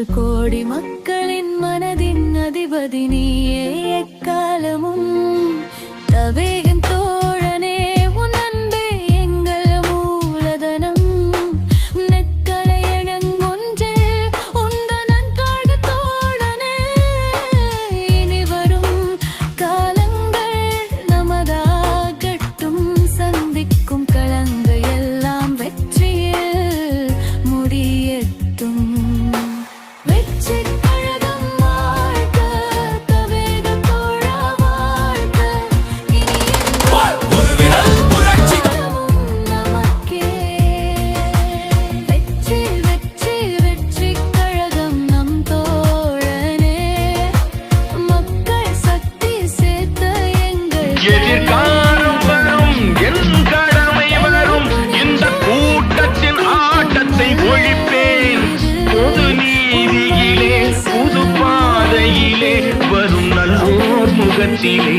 கோடி மக்களின் மனதின் அதிபதி நீயே எக்காலமும் தவேகன் தோழனே உன் அன்பே எங்கள் மூலதனம் நெற்களையணங்கொன்றே உந்தன் அன்பார்ந்த தோழனே இனி வரும் காலங்கள் நமதாகட்டும் சந்திக்கும் களங்கள் எல்லாம் வெற்றியில் முடியட்டும் எதிர்காலம் வரும் என் கடமை வரும் இந்த கூட்டத்தின் ஆட்டத்தை ஒழிப்பேன் பொது நீதியிலே புது பாதையிலே வரும் நல்லோர் முகத்திலே